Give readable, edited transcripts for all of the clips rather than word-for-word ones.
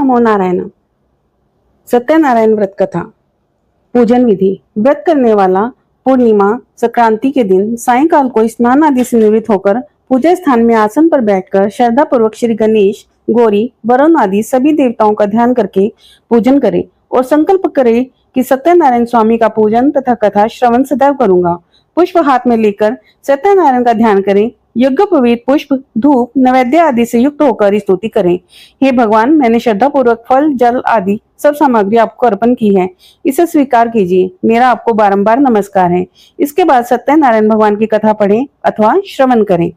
नमो नारायण। सत्यनारायण व्रत कथा। पूजन विधि। व्रत करने वाला पूर्णिमा संक्रांति के दिन सायंकाल को स्नान आदि से निवृत्त होकर पूजा स्थान में आसन पर बैठकर श्रद्धा पूर्वक श्री गणेश, गौरी, वरुण आदि सभी देवताओं का ध्यान करके पूजन करे और संकल्प करे कि सत्यनारायण स्वामी का पूजन तथा कथा श्रवण सदैव करूंगा। पुष्प हाथ में लेकर सत्यनारायण का ध्यान करें। यज्ञोपवीत पुष्प, धूप, नैवेद्य आदि से युक्त होकर स्तुति करें। हे भगवान, मैंने श्रद्धा पूर्वक फल, जल आदि सब सामग्री आपको अर्पण की है, इसे स्वीकार कीजिए। मेरा आपको बारंबार नमस्कार है। इसके बाद सत्यनारायण भगवान की कथा पढ़ें अथवा श्रवण करें।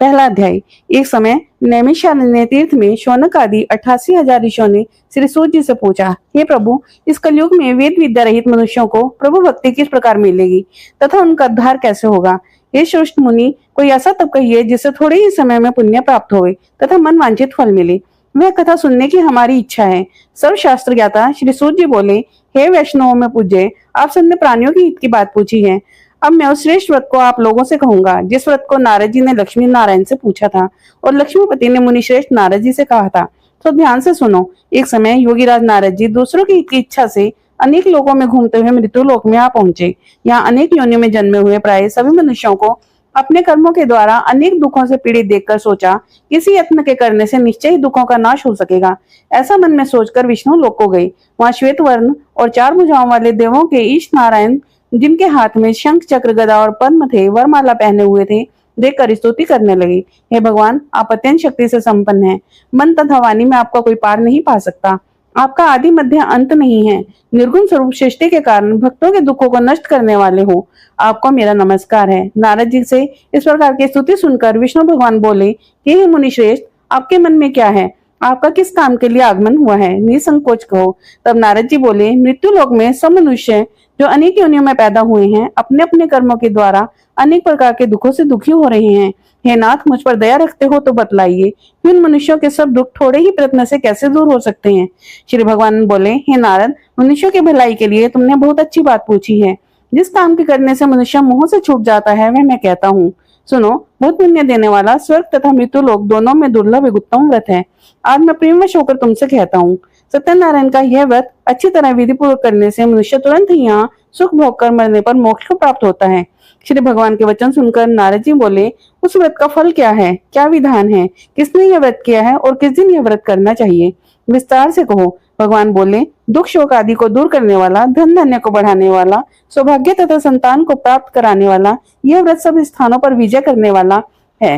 पहला अध्याय। एक समय नैमिषारण्य तीर्थ में शौनक आदि 88,000 ऋषियों ने श्री सूत जी से पूछा, हे प्रभु, इस कलयुग में वेद विद्या रहित मनुष्यों को प्रभु भक्ति किस प्रकार मिलेगी तथा उनका उद्धार कैसे होगा? हे श्रेष्ठ मुनि, कोई ऐसा तब कहिए जिससे थोड़े ही समय में पुण्य प्राप्त होए तथा मन वांछित फल मिले। वह कथा सुनने की हमारी इच्छा है। सर्व शास्त्र ज्ञाता श्री सूत जी बोले, हे वैष्णवों में पूज्य, आप सबने प्राणियों की हित की बात पूछी है। अब मैं उस श्रेष्ठ व्रत को आप लोगों से कहूंगा जिस व्रत को नारद जी ने लक्ष्मी नारायण से पूछा था और लक्ष्मीपति ने मुनि श्रेष्ठ नारद जी से कहा था। तो ध्यान से सुनो। एक समय योगीराज नारद जी दूसरों की हित की इच्छा से अनेक लोगों में घूमते हुए मृत्यु लोक में आ पहुंचे। यहाँ अनेक योनियों में जन्मे हुए प्राय सभी मनुष्यों को अपने कर्मों के द्वारा अनेक दुखों से पीड़ित देखकर सोचा, किसी यत्न के करने से निश्चय ही दुखों का नाश हो सकेगा। ऐसा मन में सोचकर विष्णु लोक को गए। वहां श्वेत वर्ण और 4 भुजाओं वाले देवों के ईश नारायण, जिनके हाथ में शंख, चक्र, गदा और पद्म थे, वरमाला पहने हुए थे, देखकर स्तुति करने लगे। हे भगवान, आप अत्यंत शक्ति से संपन्न हैं। मन तथा वाणी में आपका कोई पार नहीं पा सकता। आपका आदि मध्य अंत नहीं है। निर्गुण स्वरूप सृष्टि के कारण भक्तों के दुखों को नष्ट करने वाले हो, आपको मेरा नमस्कार है। नारद जी से इस प्रकार की स्तुति सुनकर विष्णु भगवान बोले, हे मुनि श्रेष्ठ, आपके मन में क्या है? आपका किस काम के लिए आगमन हुआ है? निसंकोच कहो। तब नारद जी बोले, मृत्यु लोक में सब मनुष्य जो अनेक योनियों में पैदा हुए हैं, अपने अपने कर्मों के द्वारा अनेक प्रकार के दुखों से दुखी हो रहे हैं। हे नाथ, मुझ पर दया रखते हो तो बतलाइए कि उन मनुष्यों के सब दुख थोड़े ही प्रयत्न से कैसे दूर हो सकते हैं? श्री भगवान बोले, हे नारद, मनुष्यों की भलाई के लिए तुमने बहुत अच्छी बात पूछी है। जिस काम के करने से मनुष्य मोह से छूट जाता है वह मैं कहता हूँ। सुनो, बहुत पुण्य देने वाला स्वर्ग तथा मृत्यु लोक दोनों में दुर्लभ एक उत्तम व्रत है। आज मैं प्रेमवश होकर तुमसे कहता हूँ। सत्यनारायण का यह व्रत अच्छी तरह विधि पूर्वक करने से मनुष्य तुरंत ही यहाँ सुख भोग कर मरने पर मोक्ष को प्राप्त होता है। श्री भगवान के वचन सुनकर नारद जी बोले, उस व्रत का फल क्या है? क्या विधान है? किसने यह व्रत किया है और किस दिन यह व्रत करना चाहिए? विस्तार से कहो। भगवान बोले, दुख शोक आदि को दूर करने वाला, धन धान्य को बढ़ाने वाला, सौभाग्य तथा संतान को प्राप्त कराने वाला, यह व्रत सब स्थानों पर विजय करने वाला है।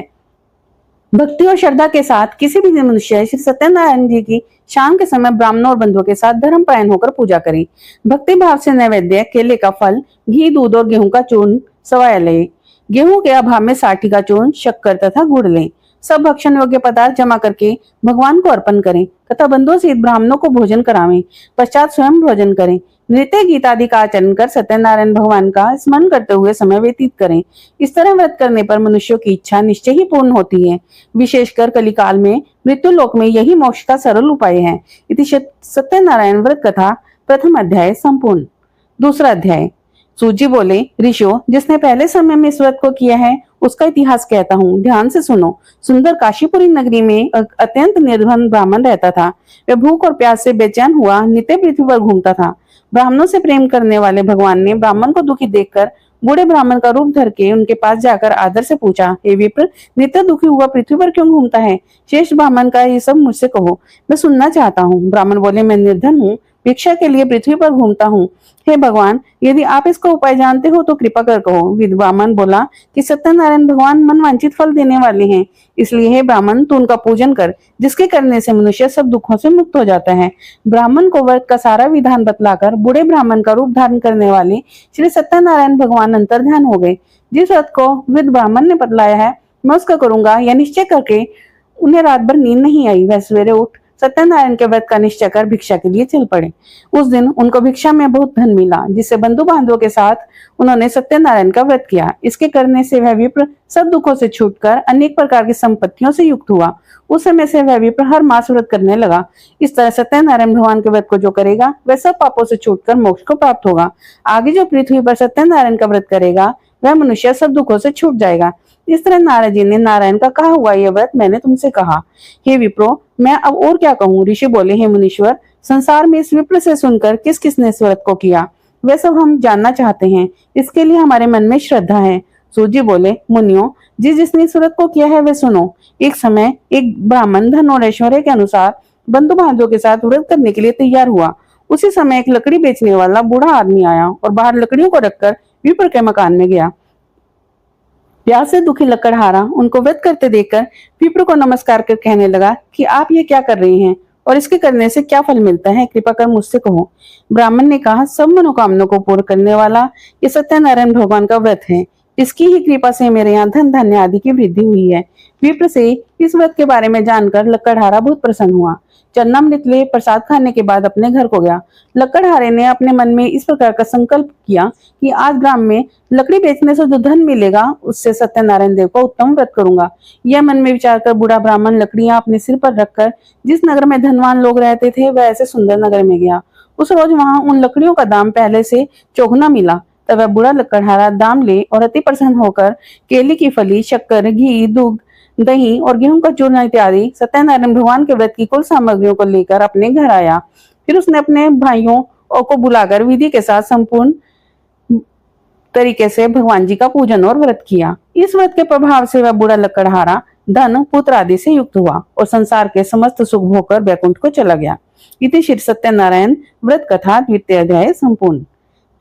भक्ति और श्रद्धा के साथ किसी भी मनुष्य श्री सत्यनारायण जी की शाम के समय ब्राह्मणों और बंधुओं के साथ धर्मपरायण होकर पूजा करें। भक्ति भाव से नैवेद्य, केले का फल, घी, दूध और गेहूं का चूर्ण सवाया ले। गेहूं के अभाव में साठी का चूर्ण, शक्कर तथा गुड़ लें। सब भक्षण योग्य पदार्थ जमा करके भगवान को अर्पण करें तथा बंधुओं सहित ब्राह्मणों को भोजन करावें। पश्चात स्वयं भोजन करें। नृत्य, गीत आदि का आचरण कर सत्यनारायण भगवान का स्मरण करते हुए समय व्यतीत करें। इस तरह व्रत करने पर मनुष्यों की इच्छा निश्चय ही पूर्ण होती है। विशेषकर कलिकाल में मृत्यु लोक में यही मोक्ष का सरल उपाय है। इति सत्यनारायण व्रत कथा प्रथम अध्याय संपूर्ण। दूसरा अध्याय। सूत जी बोले, ऋषियों, जिसने पहले समय में इस व्रत को किया है उसका इतिहास कहता हूँ, ध्यान से सुनो। सुंदर काशीपुरी नगरी में एक अत्यंत निर्धन ब्राह्मण रहता था। वह भूख और प्यास से बेचैन हुआ नित्य पृथ्वी पर घूमता था। ब्राह्मणों से प्रेम करने वाले भगवान ने ब्राह्मण को दुखी देखकर बूढ़े ब्राह्मण का रूप धर के उनके पास जाकर आदर से पूछा, हे विप्र, नित्य दुखी हुआ पृथ्वी पर क्यों घूमता है? शेष ब्राह्मण का ये सब मुझसे कहो, मैं सुनना चाहता हूँ। ब्राह्मण बोले, मैं निर्धन हूँ, भिक्षा के लिए पृथ्वी पर घूमता हूँ। हे भगवान, यदि आप इसका उपाय जानते हो तो कृपा कर कहो। ब्राह्मण बोला कि सत्यनारायण भगवान मन वांछित फल देने वाले हैं, इसलिए हे ब्राह्मण, तू उनका पूजन कर, जिसके करने से मनुष्य सब दुखों से मुक्त हो जाता है। ब्राह्मण को व्रत का सारा विधान बतलाकर बूढ़े ब्राह्मण का रूप धारण करने वाले श्री सत्यनारायण भगवान अंतर ध्यान हो गए। जिस व्रत को वृद्ध ब्राह्मण ने बतलाया है मैं उसका करूंगा, यह निश्चय करके उन्हें रात भर नींद नहीं आई। वह सवेरे उठ सत्यनारायण के व्रत का निश्चय कर भिक्षा के लिए चल पड़े। उस दिन उनको भिक्षा में बहुत धन मिला, जिससे बंधु बांधवों के साथ उन्होंने सत्यनारायण का व्रत किया। इसके करने से वह विप्र सब दुखों से छूटकर अनेक प्रकार की संपत्तियों से युक्त हुआ। उस समय से वह विप्र हर मास व्रत करने लगा। इस तरह सत्यनारायण भगवान के व्रत को जो करेगा वह सब पापों से छूटकर मोक्ष को प्राप्त होगा। आगे जो पृथ्वी पर सत्यनारायण का व्रत करेगा वह मनुष्य सब दुखों से छूट जाएगा। इस तरह नारद जी ने नारायण का कहा हुआ यह व्रत मैंने तुमसे कहा। हे विप्रो, मैं अब और क्या कहूँ। ऋषि बोले, हे मुनीश्वर, संसार में इस विप्र से सुनकर किस किसने इस व्रत को किया, वह सब हम जानना चाहते हैं। इसके लिए हमारे मन में श्रद्धा है। सूर्य बोले, मुनियों, जिसने इस व्रत को किया है वह सुनो। एक समय एक ब्राह्मण धन और ऐश्वर्य के अनुसार बंधु बांधवों के साथ व्रत करने के लिए तैयार हुआ। उसी समय एक लकड़ी बेचने वाला बूढ़ा आदमी आया और बाहर लकड़ियों को रखकर विप्र के मकान में गया। प्यास से दुखी लकड़हारा उनको व्रत करते देखकर विप्र को नमस्कार कर कहने लगा कि आप ये क्या कर रहे हैं और इसके करने से क्या फल मिलता है, कृपा कर मुझसे कहो। ब्राह्मण ने कहा, सब मनोकामना को पूर्ण करने वाला ये सत्यनारायण भगवान का व्रत है। इसकी ही कृपा से मेरे यहाँ धन धान्य आदि की वृद्धि हुई है। विप्र से इस व्रत के बारे में जानकर लकड़हारा बहुत प्रसन्न हुआ। चन्नामृत ले प्रसाद खाने के बाद अपने घर को गया। लकड़हारे ने अपने मन में इस प्रकार का संकल्प किया कि आज ग्राम में लकड़ी बेचने से जो धन मिलेगा उससे सत्यनारायण देव का उत्तम व्रत करूंगा। यह मन में विचार कर बूढ़ा ब्राह्मण लकड़ियां अपने सिर पर रखकर जिस नगर में धनवान लोग रहते थे वह ऐसे सुंदर नगर में गया। उस रोज वहां उन लकड़ियों का दाम पहले से चौगुना मिला। तब वह बूढ़ा लकड़हारा दाम ले और अति प्रसन्न होकर केले की फली, शक्कर, घी, दूध, दही और गेहूं का चूर्ण इत्यादि सत्यनारायण भगवान के व्रत की कुल सामग्रियों को लेकर अपने घर आया। फिर उसने अपने भाइयों को बुलाकर विधि के साथ संपूर्ण तरीके से भगवान जी का पूजन और व्रत किया। इस व्रत के प्रभाव से वह बूढ़ा लकड़हारा धन, पुत्र आदि से युक्त हुआ और संसार के समस्त सुख भोगकर बैकुंठ को चला गया। इति श्री सत्यनारायण व्रत कथा द्वितीय अध्याय संपूर्ण।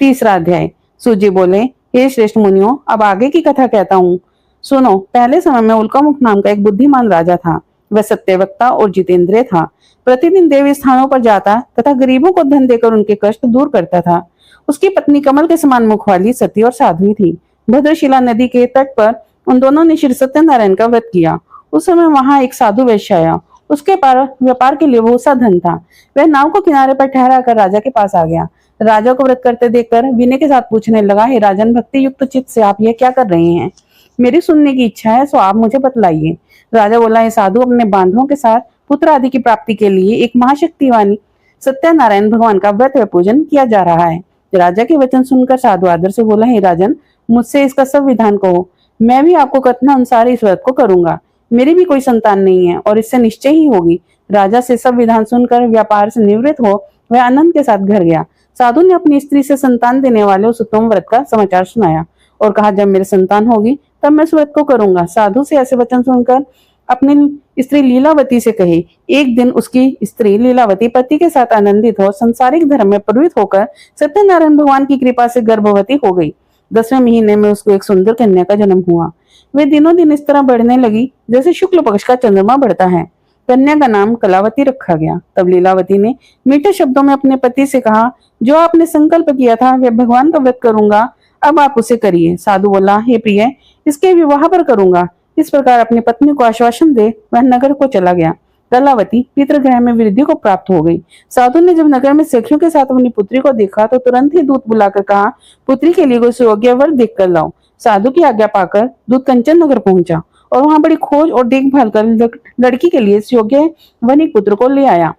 तीसरा अध्याय। सूर्य बोले, हे श्रेष्ठ मुनियों, अब आगे की कथा कहता हूँ, सुनो। पहले समय में उल्कामुख नाम का एक बुद्धिमान राजा था। वह सत्यवक्ता और जितेंद्रिय था। प्रतिदिन देवी स्थानों पर जाता तथा गरीबों को धन देकर उनके कष्ट दूर करता था। उसकी पत्नी कमल के समान मुख वाली सती और साध्वी थी। भद्रशिला नदी के तट पर उन दोनों ने श्री सत्यनारायण का व्रत किया। उस समय वहां एक साधु वैश्य आया। उसके पास व्यापार के लिए बहुत सा धन था। वह नाव को किनारे पर ठहरा कर राजा के पास आ गया। राजा को व्रत करते देखकर विनय के साथ पूछने लगा, हे राजन, भक्ति युक्त चित्त से आप यह क्या कर रहे हैं? मेरी सुनने की इच्छा है, सो आप मुझे बतलाइए। राजा बोला, हे साधु, अपने बांधवों के साथ पुत्र आदि की प्राप्ति के लिए एक महाशक्तिवानी सत्यनारायण भगवान का व्रत व पूजन किया जा रहा है। राजा के वचन सुनकर साधु आदर से बोला, हे राजन, मुझसे इसका सब विधान कहो। मैं भी आपको कथनानुसार इस व्रत को करूंगा। मेरी भी कोई संतान नहीं है और इससे निश्चय ही होगी। राजा से सब विधान सुनकर व्यापार से निवृत्त हो वह आनंद के साथ घर गया। साधु ने अपनी स्त्री से संतान देने वाले उस उत्तम व्रत का समाचार सुनाया और कहा, जब मेरी संतान होगी तब मैं इस व्रत को करूंगा। साधु से ऐसे वचन सुनकर अपनी स्त्री लीलावती से कहे। एक दिन उसकी स्त्री लीलावती पति के साथ आनंदित हो संसारिक धर्म में प्रवृत्त होकर सत्यनारायण भगवान की कृपा से गर्भवती हो गई। 10वें महीने में उसको एक सुंदर कन्या का जन्म हुआ। वे दिनों दिन इस तरह बढ़ने लगी जैसे शुक्ल पक्ष का चंद्रमा बढ़ता है। कन्या का नाम कलावती रखा गया। तब लीलावती ने मीठे शब्दों में अपने पति से कहा, जो आपने संकल्प किया था वह भगवान का व्रत करूंगा, अब आप उसे करिए। साधु बोला, हे प्रिय, इसके विवाह पर करूंगा। इस प्रकार अपनी पत्नी को आश्वासन दे वह नगर को चला गया। कलावती पितृगृह में वृद्धि को प्राप्त हो गई। साधु ने जब नगर में सखियों के साथ अपनी पुत्री को देखा तो तुरंत ही दूत बुलाकर कहा, पुत्री के लिए कोई सुयोग्य वर देख कर लाओ। साधु की आज्ञा पाकर दूत कंचन नगर पहुंचा और वहां बड़ी खोज और देखभाल कर लड़की के लिए योग्य वनिक पुत्र को ले आया।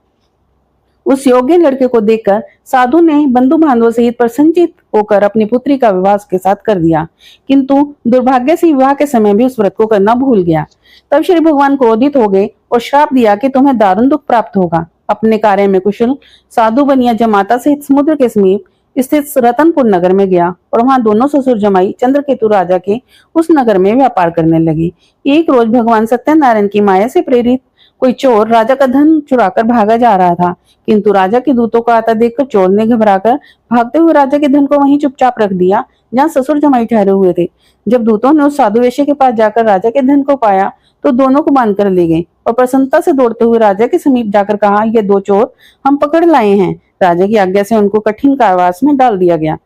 उस योग्य लड़के को देखकर साधु ने बंधु बांधवों सहित प्रसन्नचित होकर अपनी पुत्री का विवाह उसके साथ कर दिया, किंतु दुर्भाग्य से विवाह के समय भी उस व्रत को करना भूल गया। तब श्री भगवान क्रोधित हो गए और श्राप दिया कि तुम्हें दारुण दुख प्राप्त होगा। अपने कार्य में कुशल साधु बनिया जमाता सहित समुद्र के समीप स्थित रतनपुर नगर में गया और वहां दोनों ससुर जमाई चंद्रकेतु राजा के उस नगर में व्यापार करने लगे। एक रोज भगवान सत्यनारायण की माया से प्रेरित कोई चोर राजा का धन चुराकर भागा जा रहा था, किंतु राजा के दूतों को आता देखकर चोर ने घबराकर भागते हुए राजा के धन को वहीं चुपचाप रख दिया जहाँ ससुर जमाई ठहरे हुए थे। जब दूतों ने उस साधु वेश्या के पास जाकर राजा के धन को पाया तो दोनों को बांध कर ले गए और प्रसन्नता से दौड़ते हुए राजा के समीप जाकर कहा, ये दो चोर हम पकड़ लाए हैं। राजा की आज्ञा से उनको कठिन कारावास में डाल दिया गया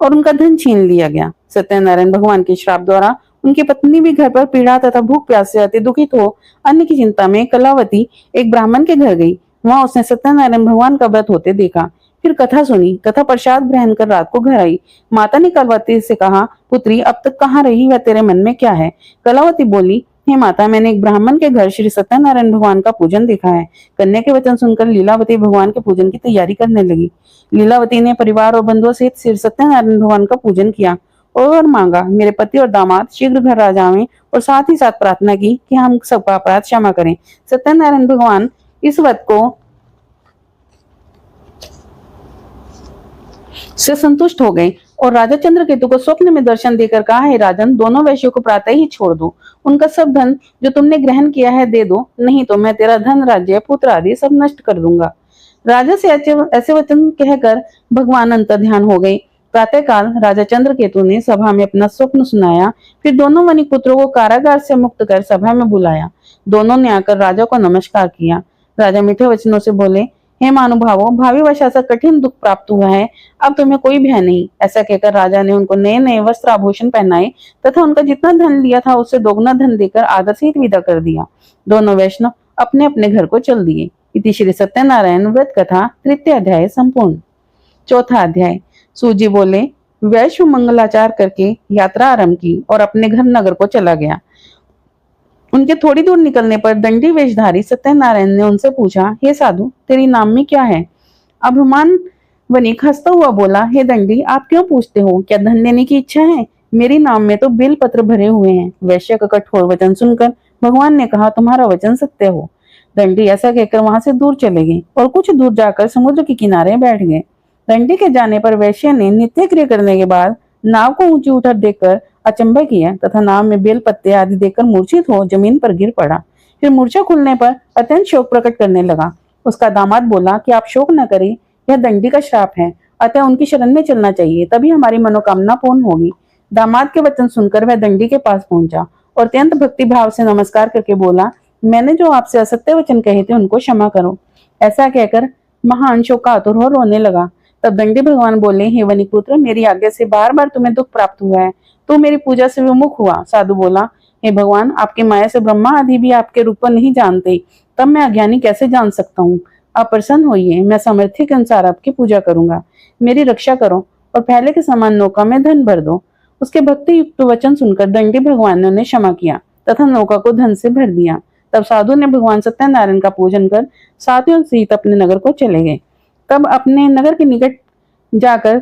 और उनका धन छीन लिया गया। सत्यनारायण भगवान के श्राप द्वारा उनकी पत्नी भी घर पर पीड़ा तथा भूख प्यास से अति दुखित हो अन्न की चिंता में कलावती एक ब्राह्मण के घर गई। वहां उसने सत्यनारायण भगवान का व्रत होते देखा, फिर कथा सुनी तथा प्रसाद ग्रहण कर रात को घर आई। माता ने कलावती से कहा, पुत्री अब तक कहाँ रही, वह तेरे मन में क्या है? कलावती बोली, हे माता, मैंने एक ब्राह्मण के घर श्री सत्यनारायण भगवान का पूजन देखा है। कन्या के वचन सुनकर लीलावती भगवान के पूजन की तैयारी करने लगी। लीलावती ने परिवार और बंधुओं सहित श्री सत्यनारायण भगवान का पूजन किया और वर मांगा, मेरे पति और दामाद शीघ्र घर आ जावें, और साथ ही साथ प्रार्थना की कि हम सबका अपराध क्षमा करें। सत्यनारायण भगवान इस व्रत को से संतुष्ट हो गए और राजा चंद्रकेतु को स्वप्न में दर्शन देकर कहा, हे राजन, दोनों वैश्यों को प्रातः ही छोड़ दो। उनका सब धन जो तुमने ग्रहण किया है दे दो, नहीं तो मैं तेरा धन, राज्य, पुत्र आदि सब नष्ट कर दूंगा। राजा से ऐसे वचन कहकर भगवान अंतर्ध्यान हो गए। प्रातः काल राजा चंद्रकेतु ने सभा में अपना स्वप्न सुनाया। फिर दोनों वणिक पुत्रों को कारागार से मुक्त कर सभा में बुलाया। दोनों ने आकर राजा को नमस्कार किया। राजा मीठे वचनों से बोले, हे महानुभावों, भावी वर्ष ऐसा कठिन दुख प्राप्त हुआ है, अब तुम्हें कोई भय नहीं। ऐसा कहकर राजा ने उनको नए नए वस्त्र आभूषण पहनाए तथा उनका जितना धन लिया था उससे दोगुना धन देकर आदर से विदा कर दिया। दोनों वैष्णव अपने अपने घर को चल दिए। इति श्री सत्यनारायण व्रत कथा तृतीय अध्याय संपूर्ण। चौथा अध्याय। सूजी बोले, वैश्व मंगलाचार करके यात्रा आरंभ की और अपने घर नगर को चला गया। उनके थोड़ी दूर निकलने पर दंडी वेशधारी सत्यनारायण ने उनसे पूछा, हे साधु, तेरी नाम में क्या है? अभिमान वणिक हंसता हुआ बोला, हे दंडी, आप क्यों पूछते हो? क्या धन लेने की इच्छा है? मेरी नाम में तो बेल पत्र भरे हुए हैं। वैश्य का कठोर वचन सुनकर भगवान ने कहा, तुम्हारा वचन सत्य हो। दंडी ऐसा कहकर वहां से दूर चले गए और कुछ दूर जाकर समुद्र के किनारे बैठ गए। दंडी के जाने पर वैश्य ने नित्य क्रिया करने के बाद नाव को ऊंची उठा देखकर अचंभा किया तथा नाव में बेल पत्ते आदि देखकर मूर्छित हो जमीन पर गिर पड़ा। फिर मूर्छा खुलने पर अत्यंत शोक प्रकट करने लगा। उसका दामाद बोला कि आप शोक न करें, यह दंडी का श्राप है, अतः उनकी शरण में चलना चाहिए, तभी हमारी मनोकामना पूर्ण होगी। दामाद के वचन सुनकर वह दंडी के पास पहुंचा और अत्यंत भक्ति भाव से नमस्कार करके बोला, मैंने जो आपसे असत्य वचन कहे थे उनको क्षमा करो। ऐसा कहकर महान शोकातुर हो रोने लगा। तब दंडी भगवान बोले, हे वणिक पुत्र, मेरी आज्ञा से बार बार तुम्हें दुख प्राप्त हुआ है, तो मेरी पूजा से विमुख हुआ। साधु बोला, हे भगवान, आपकी माया से ब्रह्मा आदि भी आपके रूप को नहीं जानते, तब मैं अज्ञानी कैसे जान सकता हूँ? आप प्रसन्न होइए, मैं सामर्थ्य के अनुसार आपकी पूजा करूंगा। मेरी रक्षा करो और पहले के समान नौका में धन भर दो। उसके भक्ति युक्त वचन सुनकर दंडी भगवान ने उन्हें क्षमा किया तथा नौका को धन से भर दिया। तब साधु ने भगवान सत्यनारायण का पूजन कर साथियों सहित अपने नगर को चले गए। तब अपने नगर के निकट जाकर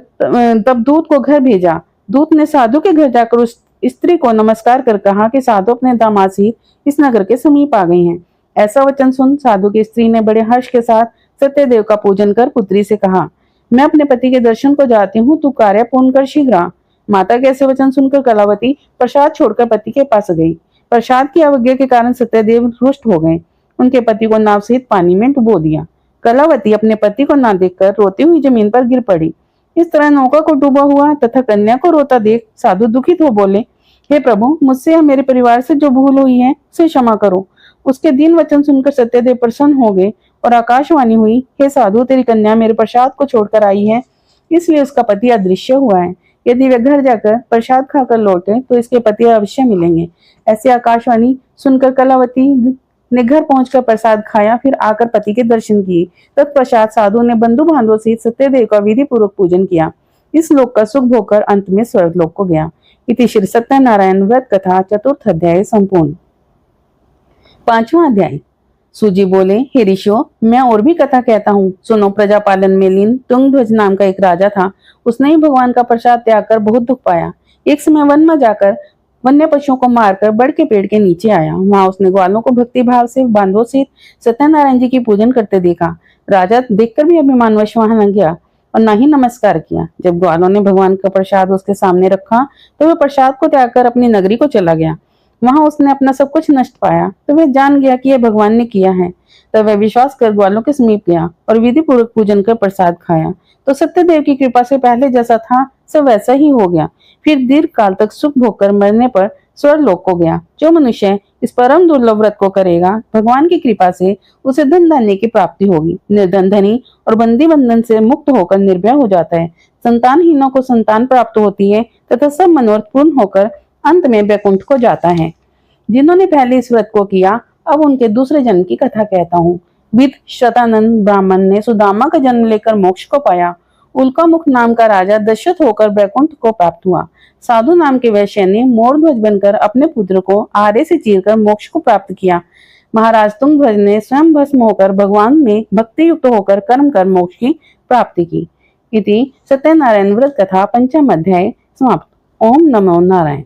तब दूत को घर भेजा। दूत ने साधु के घर जाकर उस स्त्री को नमस्कार कर कहा कि साधु अपने दामाद सहित इस नगर के समीप आ गए हैं। ऐसा वचन सुन साधु की स्त्री ने बड़े हर्ष के साथ सत्यदेव का पूजन कर पुत्री से कहा, मैं अपने पति के दर्शन को जाती हूँ, तू कार्य पूर्ण कर शीघ्र आ। माता के ऐसे वचन सुनकर कलावती प्रसाद छोड़कर पति के पास गई। प्रसाद की अवज्ञा के कारण सत्यदेव रुष्ट हो गए। उनके पति को नाव सहित पानी में डुबो दिया। कलावती अपने पति को न देखकर रोती हुई जमीन पर गिर पड़ी। इस तरह नौका को डूबा हुआ तथा कन्या को रोता देख साधु दुखित हो बोले, हे प्रभु, मुझसे या मेरे परिवार से जो भूल हुई है उसे क्षमा करो। उसके दीन वचन सुनकर सत्यदेव प्रसन्न हो गए और आकाशवाणी हुई, हे साधु, तेरी कन्या मेरे प्रसाद को छोड़कर आई है, इसलिए उसका पति अदृश्य हुआ है। यदि वे घर जाकर प्रसाद खाकर लौटे तो इसके पति अवश्य मिलेंगे। ऐसी आकाशवाणी सुनकर कलावती ने घर पहुंचकर प्रसाद खाया, फिर आकर पति के दर्शन किए। तत्पश्चात साधु ने बंधु बांधवों सहित सत्यदेव का विधि पूर्वक पूजन किया। इस लोक का सुख भोगकर अंत में स्वर्ग लोक को गया। इति श्री सत्यनारायण व्रत कथा चतुर्थ अध्याय संपूर्ण। पांचवा अध्याय। सूजी बोले, हे ऋषियों, मैं और भी कथा कहता हूँ, सुनो। प्रजा पालन में लीन तुंगध्वज नाम का एक राजा था। उसने ही भगवान का प्रसाद त्याग कर बहुत दुख पाया। एक समय वन में जाकर वन्य पशुओं को मारकर बड़ के पेड़ के नीचे आया। वहां उसने ग्वालों को भक्ति भाव से बांधवों सहित सत्यनारायण जी की पूजन करते देखा। राजा देखकर भी अभिमानवश वहां न गया और न ही नमस्कार किया। जब ग्वालों ने भगवान का प्रसाद उसके सामने रखा तो वह प्रसाद को त्याग कर अपनी नगरी को चला गया। वहां उसने अपना सब कुछ नष्ट पाया तो वह जान गया कि यह भगवान ने किया है। तब वह विश्वास कर ग्वालों के समीप गया और विधि पूर्वक पूजन कर प्रसाद खाया तो सत्यदेव की कृपा से पहले जैसा था सब वैसा ही हो गया। फिर दीर्घ काल तक सुख भोगकर मरने पर स्वर्ग लोक को गया। जो मनुष्य इस परम दुर्लभ व्रत को करेगा, भगवान की कृपा से उसे धन धान्य की प्राप्ति होगी। निर्धन धनी और बंदी बंधन से मुक्त होकर निर्भय हो जाता है। संतानहीनों को संतान प्राप्त होती है तथा सब मनोरथ पूर्ण होकर अंत में वैकुंठ को जाता है। जिन्होंने पहले इस व्रत को किया, अब उनके दूसरे जन्म की कथा कहता हूँ। विद शतानंद ब्राह्मण ने सुदामा का जन्म लेकर मोक्ष को पाया। उल्कामुख नाम का राजा दशरथ होकर वैकुंठ को प्राप्त हुआ। साधु नाम के वैश्य ने मोर ध्वज बनकर अपने पुत्र को आरे से चीरकर मोक्ष को प्राप्त किया। महाराज तुंगध्वज ने स्वयं भस्म होकर भगवान में भक्ति युक्त होकर कर्म कर मोक्ष की प्राप्ति की। इति सत्यनारायण व्रत कथा पंचम अध्याय समाप्त। ओम नमो नारायण।